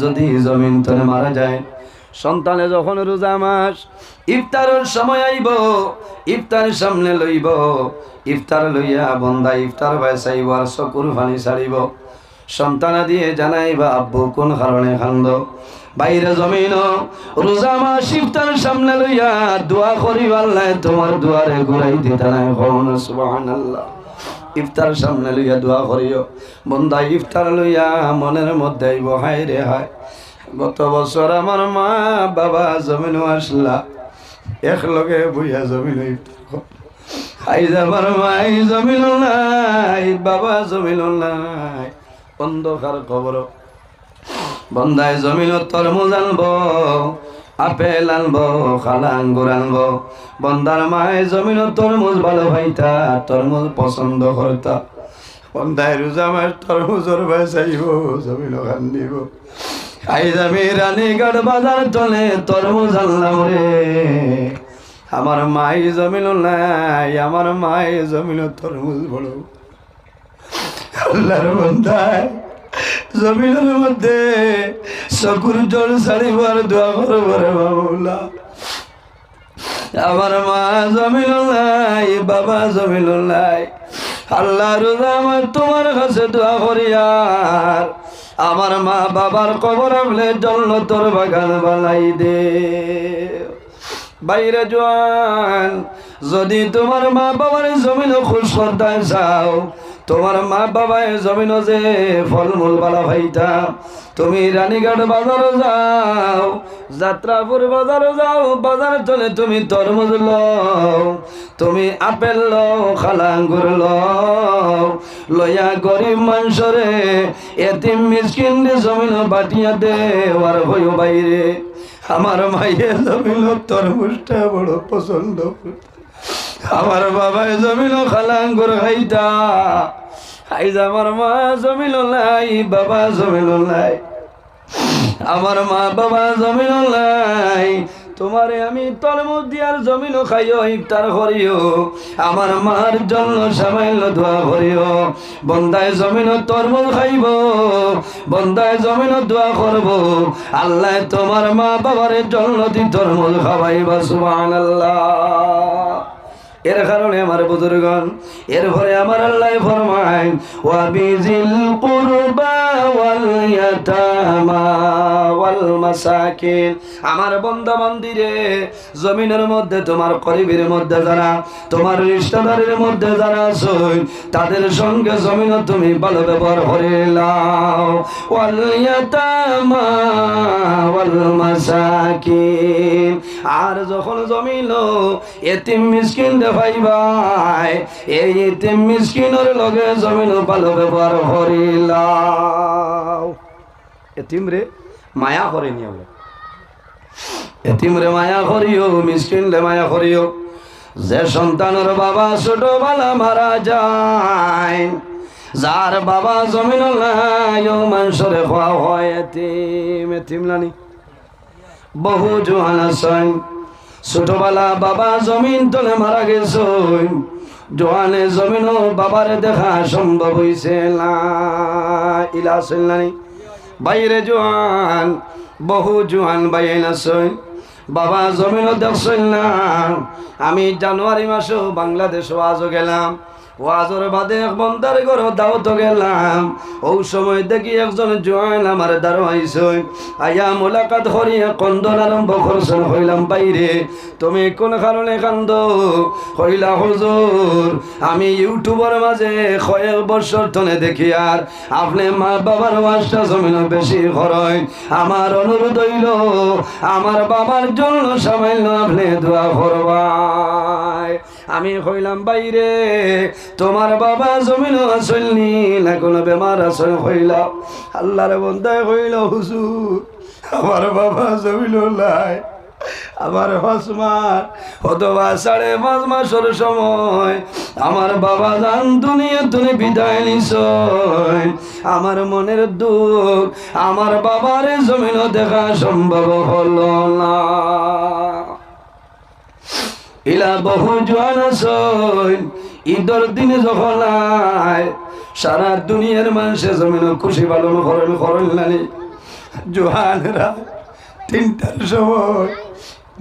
যদি জমিন তলে মারা যায়, সন্তানে যখন রোজা মাস ইফতারের সময় আইব, ইফতার সামনে লইব, ইফতার লইয়া বন্দা ইফতার বাইসাইব আর চকুর পানি ছাড়িব। সন্তানা দিয়ে জানাইবা আব্বু কোন কারণে কান্দ। বাইরে জমিন রোজা মাস ইফতার সামনে লইয়া দোয়া করিব, আল্লাহ তোমার দুয়ারে ঘুরাই দিতে নাই। সুবহানাল্লাহ। ইফতার সামনে লইয়া দোয়া করিও। বন্দা ইফতার লইয়া মনের মধ্যে আইব, হায় রে হায়, গত বছর আমার মা বাবা জমিন আসলা এক লগে বইয়া জমিন ইফতার, আইজ আমার মাই জমিন নাই, বাবা জমিন নাই, অন্ধকার খবর। বন্দায় জমিন তরমুজ আনবো, আপেল আনবো, খালা আঙ্গুর আনবো। বন্দার মায় জমিন তরমুজ ভালো ভাইতা, তরমুজ পছন্দ করতা। বন্দায় রোজা মাস তরমুজর বাসাইব, জমিন কান্দিব। আইজ আমি রানীগড় বাজার চলে তরমুজ আনলাম রে, আমার মাই জমিন নাই, আমার মাই জমিন তরমুজ বড়। আল্লাহর বন্দায় জমিনের মধ্যে চকুর জল ছাড়িবার দোয়া করব রে বাবুলা। আমার মা জমিন নাই, বাবা জমিন নাই। আল্লাহ রোজা আমার তোমার কাছে দোয়া করি, আর আমার মা বাবার কবর আমলে জান্নাতের বাগান বানাই দে। বাইরে জোয়ান, যদি তোমার মা বাবার জমিন খুশ করতে চাও, তোমার মা বাবায় জমিন যে ফলমূল বালা ভাইতা, তুমি রানীঘাট বাজারে যাও, যাত্রাপুর বাজারে যাও, বাজারে চলে তুমি তরমুজ লও, তুমি আপেল লও, খালা আঙ্গুর লও, লইয়া গরিব মানুষরে এতিম মিসকিন জমিন বাটিয়া দে। আর হইও বাইরে আমার মাইয়ে জমিন তরমুজটা বড় পছন্দ, আমার বাবায় জমিন খালা আঙ্গুর খাইতা। আইজ আমার মা জমিন নাই, বাবা জমিন নাই, আমার মা বাবা জমিন নাই। তোমারে আমি তরমুজ দিয়ার জমিন খাইও, ইফতার করিও, আমার মার জন্য সামাইল দোয়া করিও। বন্দায় জমিন তরমুজ খাইব, বন্দায় জমিন দোয়া করব, আল্লাহ তোমার মা বাবার জন্য তরমুজ খাওয়াইবা। সুবহানাল্লাহ। এর কারণে আমার বুজুর্গণ, এরপরে আমার আল্লাহ ফরমায় ওয়া বিজিল কুরবা ওয়াল ইয়াতামা ওয়াল মাসাকিন। আমার বান্দা বান্দিরে, জমিনের মধ্যে তোমার করিবের মধ্যে যারা, তোমার রিশতেদারের মধ্যে যারা আছে, তাদের সঙ্গে জমিন তুমি ভালো ব্যবহার করে নাও। ওয়াল ইয়াতামা ওয়াল মাসাকিন। আর যখন জমিন এতিম মিসকিন ভাই, এই এতিম মিসকিনের লগে জমিন ভালো ব্যবহার করিলাও। এতিম রে মায়া করে নিও, এতিম রে মায়া করিও, মিসকিন রে মায়া করিও। যে সন্তানের বাবা ছোটবেলা মারা যায়, যার বাবা জমিন নাই, মানুষরে খোয়া হয় এতিম। এতিম নানি বহু জোয়ান আছেন, ছোটবেলা বাবা জমিন তলে মারা গেছে, জোয়ানে জমিন বাবারে দেখা সম্ভব হইছে না। ইলাসেন নানি বাইরে জোয়ান, বহু জোয়ান বাইন আছেন, বাবা জমিন দেখছেন না। আমি জানুয়ারি মাসেও বাংলাদেশ ওয়াজও গেলাম, ওয়াজর বাদে এক বন্দার ঘর দাওয়াত গেলাম। ওই সময় দেখি একজন জোয়ান আমার দ্বারা আইসে, আয়া মোলাকাত করিয়া কন্দন আরম্ভ করছেন। হইলাম বাইরে তুমি কোন কারণে কান্দ? হইলা হুজুর, আমি ইউটিউবের মাঝে কয়েক বছর ধরে দেখি, আর আপনি মা বাবার ওয়াজটা জমিন বেশি করেন। আমার অনুরোধ হইল আমার বাবার জন্য সামান্য আপনি দোয়া করবাই। আমি হইলাম বাইরে তোমার বাবা জমিন আসলনি না কোনো বেমার আসল? হইলা আল্লাহর বন্দায় হইল হুজুর, আমার বাবা জমিন নাই, আমার 5 মাস অথবা 5.5 মাসের সময় আমার বাবা জান দুনিয়া তুমি বিদায় নিছ। আমার মনের দুঃখ, আমার বাবার জমিন দেখা সম্ভব হলো না। ইলা বহু জোয়ান আছেন, ঈদের দিনে যখন সারা দুনিয়ার মানুষের জমিন খুশি পালন করেন নানি। জোয়ানেরা 3টার সময়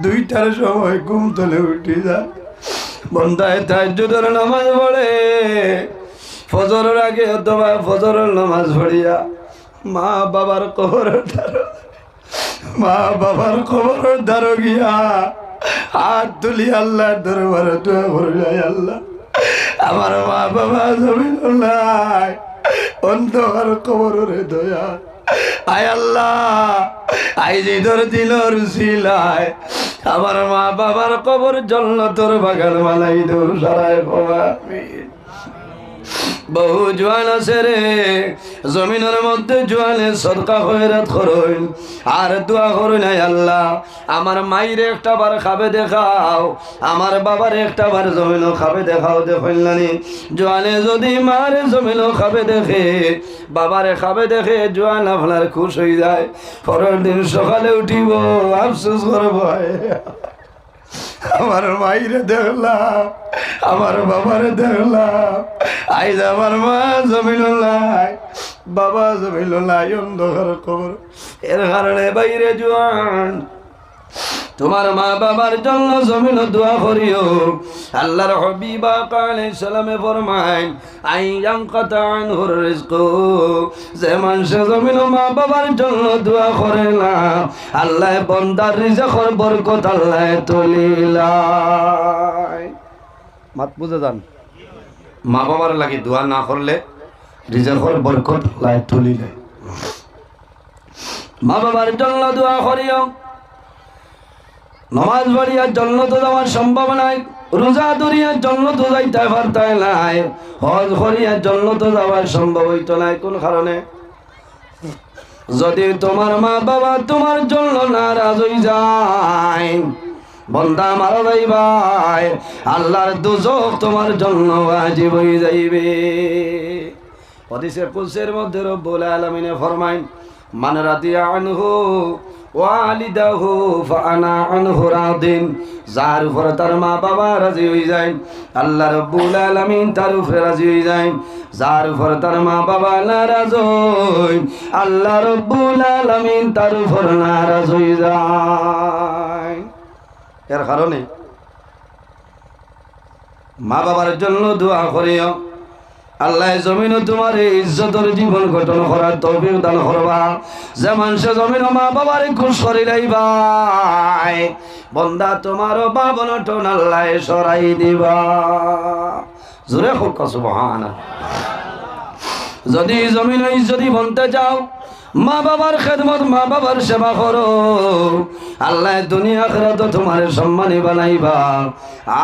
2টার সময় ঘুম তুলে উঠে যায়, বন্ধায় তাহাজ্জুদের নামাজ পড়ে, ফজরের আগে অথবা ফজরের নামাজ পড়িয়া মা বাবার কবরের ধারো গিয়া হাত তুলি আল্লাহর দরবারে দোয়া করে যায়, আল্লাহ আমার মা বাবা জমিন নাই, অন্ধকার কবরে দয়া, আয় আল্লাহ আই যে ধর দিলর সিলায় আমার মা বাবার কবর জান্নাতের বাগান বানাই দূর সারায় বাবা। বহু জোয়ান আছে রে জমিনের মধ্যে, জোয়ানে সদকা খয়রাত করুন আর দোয়া করুন, আল্লাহ আমার মাইরে একটা বার খাবে দেখাও, আমার বাবার একটা বার জমিনও খাবে দেখাও। দেখলেনি জোয়ানে যদি মারে জমিনও খাবে দেখে, বাবারে খাবে দেখে, জোয়ান আপনার খুশ হয়ে যায়, পরের দিন সকালে উঠিব আফসোস করব, আমার মাইরে দেখলাম, আমার বাবারে দেখলাম, আইজ আমার মা জমিল নাই, বাবা জমিল নাই, অন্ধকার খবর। এর কারণে বাইরে জোয়ান তোমার মা বাবার জন্য জমিন দোয়া করিও। আল্লাহর হাবিব আলাইহিস সালামে ফরমায় আইয়াম কাতান হুর রিজকু, যে মানুষ জমিন মা বাবার জন্য দোয়া করে না, আল্লাহ বান্দার রিজকের বরকত আল্লাহ তুলিলাই। মাত বুঝে যান, মা বাবার লাগি দোয়া না করলে রিজকের বরকত আল্লাহ তুলিলাই। মা বাবার জন্য দোয়া করিও। নমাজ পড়িয়া জান্নাতে যাওয়ার সম্ভব নাই, রোজা ধরিয়া জান্নাতে যাইতে পারতাই নাই, হজ করিয়া জান্নাতে যাওয়ার সম্ভব হইতো নাই। কোন কারণে? যদি তোমার মা বাবা তোমার জন্য নারাজ হয়ে যায়, বন্দা মারা যাইবাই, আল্লাহর দুজক তোমার জন্য ওয়াজিব হয়ে যাইবে। হাদিসে কুদসির মধ্যে রব্বুল আলামিন ফরমায় মান রাদিয়া আনহু ওয়ালিদাহু ফাআনা আনহু রাদিন, যার উপর তার মা বাবা রাজি হয়ে যায় আল্লাহ রাব্বুল আলামিন তার উপরে রাজি হয়ে যায়, যার উপর তার মা বাবা নারাজ হয় আল্লাহ রাব্বুল আলামিন তার উপর নারাজ হয়ে যায়। এর কারণে মা বাবার জন্য দোয়া করিও, আল্লাহ জমিন তোমার ইজ্জতের জীবন গঠন করার তৌফিক দান করবা। যে মানুষ জমিন মা বাবার খুশ করে লাইবাই, বন্দা তোমার বাবন টন আল্লাহ সরাই দিবা। জোরে হোক সুবহানাল্লাহ। যদি জমিন ইজ্জতি বনতে চাও, মা বাবার খেদমত মা বাবার সেবা করো, আল্লাহ দুনিয়া আখিরাত তোমার সম্মানী বানাইবা।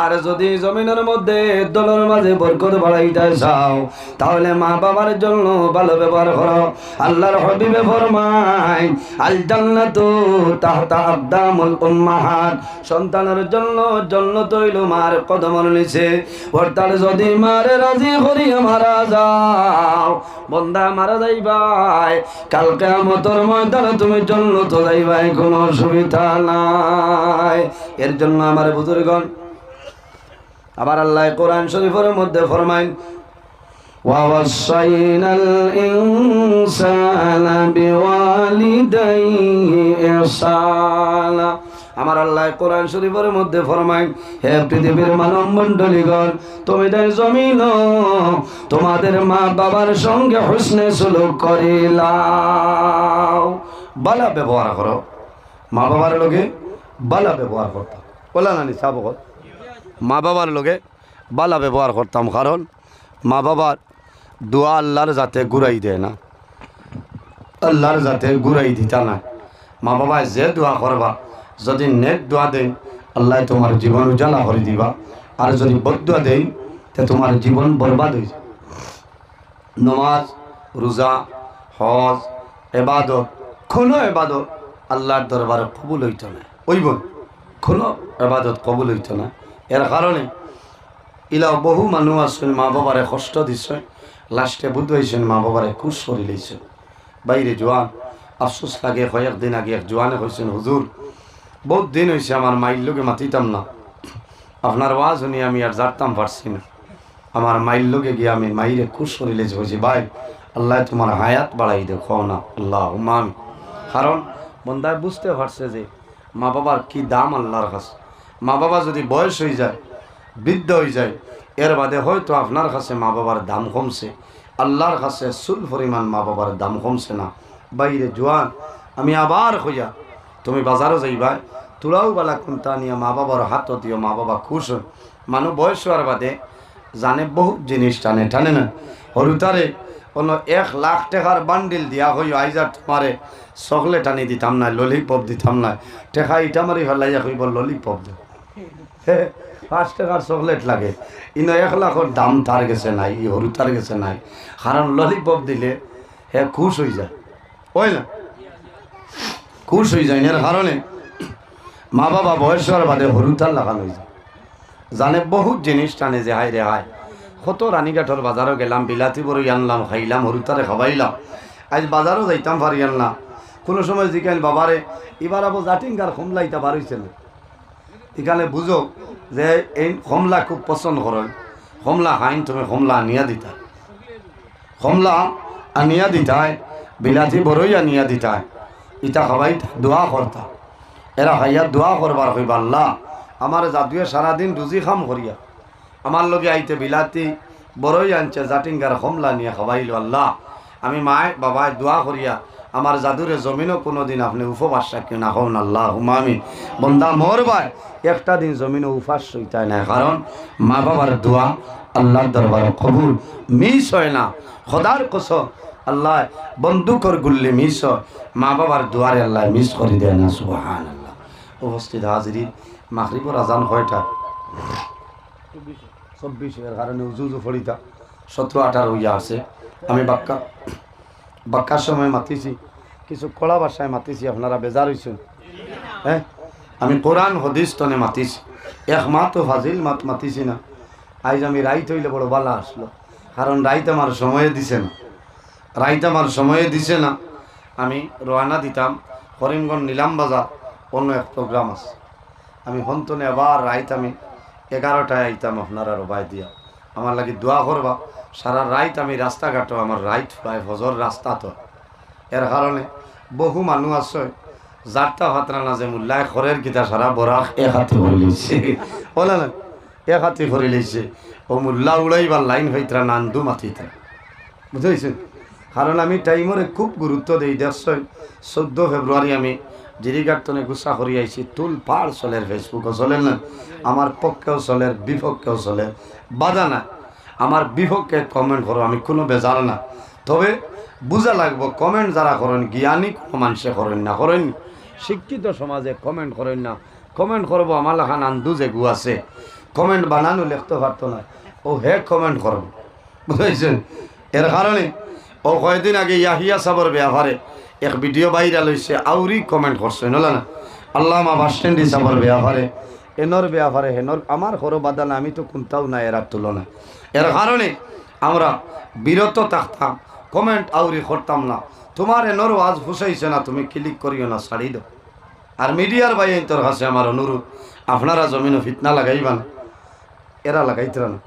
আর যদি জমিনের মধ্যে দলের মাঝে বরকত বাড়াইতে চাও, তাহলে মা বাবার জন্য ভালো ব্যবহার করো। আল্লাহর হাবিবে ফরমায় আল জান্নাতু তাহতা আকদামুল উম্মাহাত, সন্তানের জন্য জান্নাত হইল মার কদমের নিচে। অর্থাৎ যদি মারে রাজি করিয়া মারা যাও, বন্দা মারা যাইবাই, কাল কিয়ামতের ময়দানে তুমি জান্নাত যাইবাই, কোনো অসুবিধা নাই। এর জন্য আমার বুজুর্গণ, আবার আল্লাহ কোরআন শরীফের মধ্যে ফরমায় ওয়াসাইনাল ইনসানা বিওয়ালিদাইহি ইহসানা। আমার আল্লাহ কোরআন শরীফের মধ্যে ফরমায় হে পৃথিবীর মানব মণ্ডলীগণ, তুমি তাই জমিন তোমাদের মা বাবার সঙ্গে হুসনে সুলুক করিলাও, ভালো ব্যবহার করো। মা বাবার লোকে ভালো ব্যবহার করতাম, বলা নানি সাবকত মা বাবার লোকে ভালো ব্যবহার করতাম, কারণ মা বাবার দোয়া আল্লাহর যাতে ঘুরাই দেয় না, আল্লাহর যাতে ঘুরাই দিতা না। মা বাবায় যে দোয়া করবা, যদি নেক দোয়া দেয় আল্লাহ তোমার জীবন উজালা করে দিবা, আর যদি বদদোয়া দেয় তে তোমার জীবন বরবাদ হয়ে যায়। নমাজ, রোজা, হজ, এবাদত, কোনো এবাদত আল্লাহর দরবারে কবুল হইত না, ওই বোন কোনো এবাদত কবুল হইত না। এর কারণে ইলা বহু মানুষ আছেন মা বাবারে কষ্ট দিছে, লাস্টে বুদ্ধ হয়েছেন মা বাবারে খুশ করে লইছে। বাইরে জোয়ান আফসোস লাগে, কয়েকদিন আগে এক জোয়ানে হয়েছেন হুজুর বহুত দিন হয়েছে আমার মাইর লোকে মাতিতাম না, আপনার ওয়াজ শুনি আমি আর জানতাম পারছি না, আমার মাইর লোকে গিয়ে আমি মাইরে খুশ করে লেছে, বলছি ভাই আল্লাহ তোমার হায়াত বাড়াই দেখো না, আল্লাহ মামি কারণ বন্দায় বুঝতে পারছে যে মা বাবার কি দাম আল্লাহর কাছে। মা বাবা যদি বয়স হয়ে যায়, বৃদ্ধ হয়ে যায়, এর বাদে হয়তো আপনার কাছে মা বাবার দাম কমছে, আল্লাহর কাছে সুল পরিমাণ মা বাবার দাম কমছে না। বাইরে জোয়ান আমি আবার হইয়া তুমি বাজারও যাইবা, তোরাও বেলা কোনটা নিয়ে মা বাবার হাতও দিও, মা বাবা খুশ হয়। মানুষ বয়স হওয়ার বাদে জানে বহুত জিনিস টানে টানে না। হরুতারে কোনো 1 লাখ টাকার বান্ডিল দিয়া হই আইজার তোমারে চকলেট আনি দিতাম না, ললিপপ দিতাম না, টেকা ইটা মারি ফেলাইয়া কইব ললিপপ দে, 5 টাকার চকলেট লাগে। 1 লাখের দাম তার গেছে নাই, হরুতার গেছে নাই। কারণ ললিপপ দিলে হে খুশ হয়ে যায়, ওই না খুশ হয়ে যায়। এর কারণে মা বাবা বয়স হওয়ার বাদে হরুতার লাগানো হয়ে যায়। জানে বহুত জিনিস টানে যে হায় রে হায়। কত রানীঘাটর বাজারও গেলাম, বিলাতি বড়ই আনলাম, খাইলাম, হরুতারে খাবাইলাম। আজ বাজারও যাইতাম পারি আনলাম। কোনো সময় জিজ্ঞাসা বাবারে এবার আবার জাটিঙ্গার কমলাইটা বার হয়েছে না, এখানে বুঝো যে এই কমলা খুব পছন্দ করেন, কমলা খাইন, তুমি কমলা আনিয়া দিতা, কমলা আনিয়া দিতায়, বিলাতি বড়ই আনিয়া দিতায়, ইটা খাবাই দোয়া করতা। এরা খাইয়া দোয়া করবার হইবা আল্লাহ আমার জাদুয়ে সারাদিন রুজি খাম করিয়া আমার লগে আইতে বিলাতি বড়ই আনছে, জাটিঙ্গার কমলা নিয়ে খাওয়াইল। আল্লাহ আমি মায় বাবায় দোয়া করিয়া আমার জাদুরে জমিনও কোনো দিন আপনি উপবাস রাখি না হন। আল্লাহ হুমামি বন্দা মোর ভাই একটা দিন জমিনও উপাস সইতায় না, কারণ মা বাবার দোয়া আল্লাহর দরবারে কবুল মিস হয় না। খোদার কসম আল্লাহ বন্দুকর গুল্লি মিস হয়, মা বাবার দোয়ারে আল্লাহ মিস করে দেয় না। সুবহানাল্লাহ। উপস্থিত হাজিরিন, মাগরিবের আজান কয়টা? 24। এর কারণে উজু ফড়িতা 17-18 হইয়া আছে। আমি বাক্কার সময় মাতিছি, কিছু কড়া ভাষায় মাতিছি, আপনারা বেজার হয়েছেন। হ্যাঁ, আমি কোরআন হদিস তনে মাতিছি, এক মাত ফাজিল মাত মাতিছি না। আজ আমি রাইত হইলে বড় বালা আসলো, কারণ রাইত আমার সময়ে দিছে না, রাইত আমার সময়ে দিছে না। আমি রওনা দিতাম করিমগঞ্জ নিলাম বাজার, অন্য এক প্রোগ্রাম আছে। আমি হন্তনে আবার রাইত আমি 11টায় আইতাম আপনারা রবাই দিয়া, আমার লাগি দোয়া করবা। সারা রাইত আমি রাস্তাঘাটও আমার রাইট প্রায় ফজর রাস্তা তো। এর কারণে বহু মানুষ আছে যারটা হাতরা না যে মূল্যায় খরের গীতা সারা বরাক এক হাতে করে লইছে, বলে না এক হাতে করে লইছে। ও মূল্যা উড়াইবার লাইন হইতরা নান্দু মাতিতা, বুঝেছেন? কারণ আমি টাইমরে খুব গুরুত্ব দিই। 14 ফেব্রুয়ারি আমি জিরিঘাটনে গুসা করি আইছি, তুল পাড় চলের, ফেসবুকও চলে না, আমার পক্ষেও চলের বিপক্ষেও চলে, বাধা না। আমার বিপক্ষে কমেন্ট করো, আমি কোনো বেজাল না। তবে বুঝা লাগবো কমেন্ট যারা করেন জ্ঞানী কোনো মানুষে করেন না, করেন শিক্ষিত সমাজে কমেন্ট করেন না। কমেন্ট করবো আমার লেখা নান্দু যে গু আছে, কমেন্ট বানানো লিখতে পারতো না, ও হে কমেন্ট করব, বুঝেছেন? এর কারণে ও কয়েকদিন আগে ইয়াহিয়া সাবর ব্যাপারে এক ভিডিও বাইরা লইছে, আউরি কমেন্ট করছে নলা না, আল্লামা বাস স্ট্যান্ড সাবর ব্যাপারে, এনর ব্যাপারে হেনর, আমার হরো বাদানা, আমি তো কোনটাও না এরার তুলনা। এর কারণে আমরা বিরত থাকতাম, কমেন্ট আউরি করতাম না। তোমার এনর আজ ফুসাইছে না, তুমি ক্লিক করিও না, ছাড়ি দাও। আর মিডিয়ার ভাই তোর কাছে আমার অনুরোধ, আপনারা জমিনও ফিতনা লাগাইবান, এরা লাগাইতে না।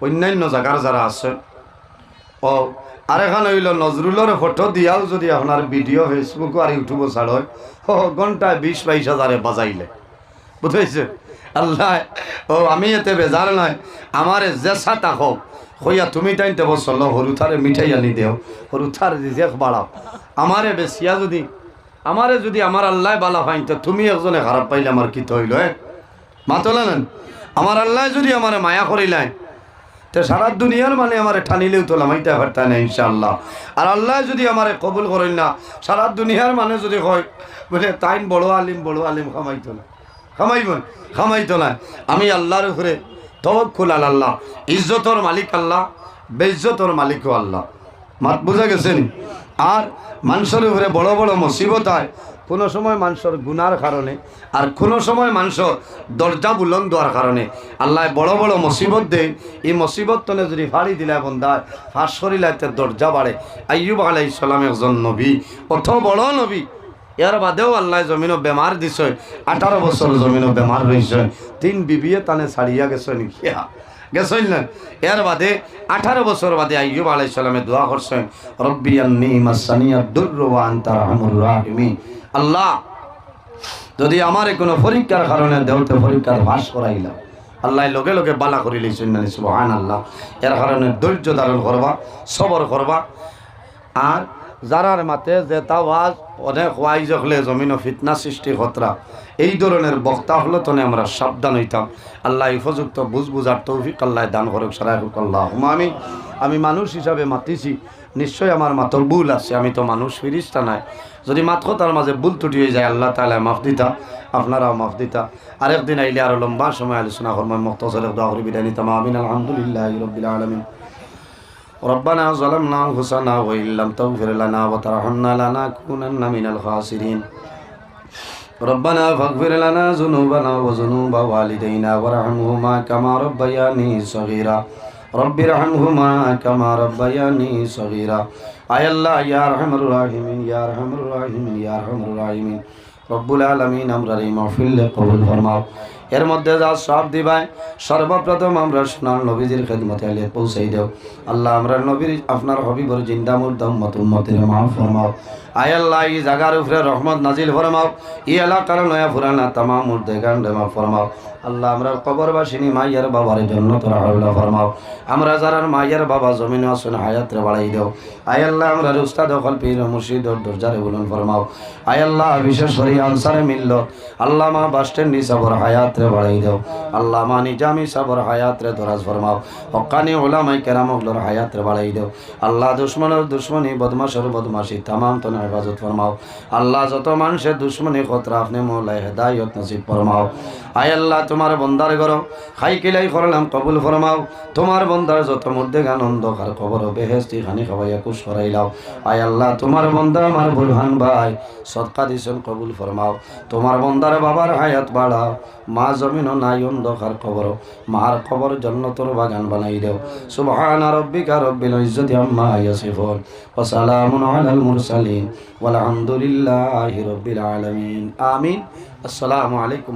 অন্যান্য জায়গার যারা আছে ও আর এখন হইল নজরুলের ফটো দিয়াও যদি আপনার ভিডিও ফেসবুক আর ইউটিউবও ছাড় হয়, ও ঘন্টায় 20-22 হাজারে বাজাইলে, বুঝেছে? আল্লাহ ও আমি এতে বেজার নয়, আমার জেসা তাকো হইয়া তুমি টাইনতে বসল, হরুথারে মিঠাই আনি দেও, হরুথার রিজেক বাড়াও। আমারে বেশিয়া যদি আমার আল্লাহ বালা পাইন, তো তুমি একজনে খারাপ পাইলে আমার কি হইল? মাতলে নেন, আমার আল্লাহ যদি আমার মায়া করিলেন, তো সারা দুনিয়ার মানে আমার ঠানিলেও তো লামাইতে পারতাম না ইনশাআল্লাহ। আর আল্লাহ যদি আমার কবুল করেন না, সারা দুনিয়ার মানে যদি হয় বলে তাইন বড় আলিম খামাইতো না, খামাইতো না। আমি আল্লাহর উপরে তওয়াক্কুল আল্লাহ, ইজ্জতর মালিক আল্লাহ, বেইজ্জতর মালিকও আল্লাহ। মাত বুঝা গেছেন? আর মানুষের উপরে বড় বড় মুসিবত হয়, কোনো সময় মানুষের গুনার কারণে, আর কোনো সময় মানুষের দরজা বুলন্দ হওয়ার কারণে আল্লাহ বড় বড় মুসিবত দেয়। এই মুসিবত তনে যদি ফাড়ি দিলে বন্ধায় ফাঁস করিলে দরজা বাড়ে। আইয়ুব আলাইহিস সালাম একজন নবী, অত বড় নবী, এর বাদেও আল্লাহ জমিনও বেমার দিছে, 18 বছর জমিনও বেমার রয়েছে, 3 বিবিয়ে তানে ছাড়িয়া গেছে নিকিয়া। গেছেন না? এর বাদে 18 বছর বাদে আইয়ুব আলাইহিস সালামে দোয়া করছেন, রব্বি আন্নী মাসানিয়াদ দুররু ওয়া আনতা আরহামুর রাহিমিন। আল্লাহ, যদি আমার কোনো পরীক্ষার কারণে দেওতে পরীক্ষার পাস করাইলাম, আল্লাহ লগে লগে বালা করি লইছেন না, সুবহানাল্লাহ। এর কারণে ধৈর্য ধারণ করবা, সবর করবা। আর যারার মাতে যে তাওয়াজ অনেক ওয়াইজ হলে জমিন ফিতনা সৃষ্টি খতরা, এই ধরনের বক্তা হলে তো আমরা সাবধান হইতাম। আল্লাহ উপযুক্ত বুঝার তৌফিক আল্লাহ দান করুক, সারাই হোক আল্লাহ। আমি মানুষ হিসাবে মাতিছি, নিশ্চয় আমার মাতর ভুল আছে, আমি তো মানুষ, ফিরিস্তা নাই। যদি মাত তার মাঝে ভুল ত্রুটি হয়ে যায়, আল্লাহ তাআলা মাফ দিতা, আপনারাও মাফ দিতা। আরেকদিন আইলে আরো লম্বা সময় আলোচনা করবো। মুখতাসার দোয়া করে বিদায় নিতাম। আমিন। আলহামদুলিল্লাহি রাব্বিল আলামিন। ربنا ظلمنا أنفسنا وإن لم تغفر لنا وترحمنا لنكونن من الخاسرين. ربنا فاغفر لنا ذنوبنا وذنوب والدينا وارحمهما كما ربياني صغيرا. رب ارحمهما كما ربياني صغيرا. আয় আল্লাহ, ইয়া আরহামার রাহিমিন, ইয়া আরহামার রাহিমিন, ইয়া আরহামার রাহিমিন, রব্বুল আলামিন আমরা এই মাহফিল কবুল ফরমাও। এর মধ্যে যা সব দিবাই, সর্বপ্রথম আমরা সোনার নবীজির খেদমতে আলে পৌঁছাই দেও। আল্লাহ, আমরা নবীর আপনার হবিবর জিন্দা মুর্দা উম্মত উম্মতের মাফ ফরমাও। আয় আল্লাহ, এই জায়গার উপরে রহমত নাজিল ফরমাও। এই এলাকার নয়া ফুরানা তামাম মুর্দে গান্ডে মাফ ফরমাও। আল্লাহ, আমরা কবরবাসিনী মাইয়ার বাবার জন্নতুল আউলা ফরমাও। আমরা যারার মাইয়ার বাবা জমিনে আছেন হায়াতরে বাড়াই দেও। আয় আল্লাহ, আমরা উস্তাদ হল পীর মুর্শিদ দরজারে বুলন ফরমাও। আয় আল্লাহ, বিশেষ করে আনসারে মিল্লত আল্লাহ মা বাস স্ট্যান্ড সাবর হায়াতরে বাড়াই দেও। আল্লাহ মা নিজামি সাবর হায়াতরে দরাজ ফরমাও। হক্কানি ওলামাই কেরামগুলোর হায়াতরে বাড়াই দেও। আল্লাহ, দুশ্মনের দুশ্মনী, বদমাশের বদমাশি তামাম তো হেফাজত ফরমাও। আল্লাহ, যত মানুষের দুশ্মনী খতরা আপনি মৌলায় হেদায়ত নসিব ফরমাও। আয় আল্লাহ, তোমার বন্দার গর খাই কিলাই করলাম কবুল ফরমাও। তোমার বন্দার যত মধ্যে আনন্দ খার খবর বেহেস্তি খানি খাওয়াইয়া কুশ করাইলাও। আয় আল্লাহ, তোমার বন্দা আমার বুরহান ভাই সদকা দিছেন কবুল ফরমাও। তোমার বন্দার বাবার হায়াত বাড়াও। মা জমিনও নাই অন্ধকার খবর, মার খবর জান্নাতের বাগান বানাই দেও। সুবহান রাব্বিকা রব্বিল ইজ্জাতি আম্মা ইয়াসিফুন ওয়া সালামুন আলাল মুরসালিন ওয়াল হামদুলিল্লাহি রাব্বিল আলামিন। আমিন। আসসালামু আলাইকুম।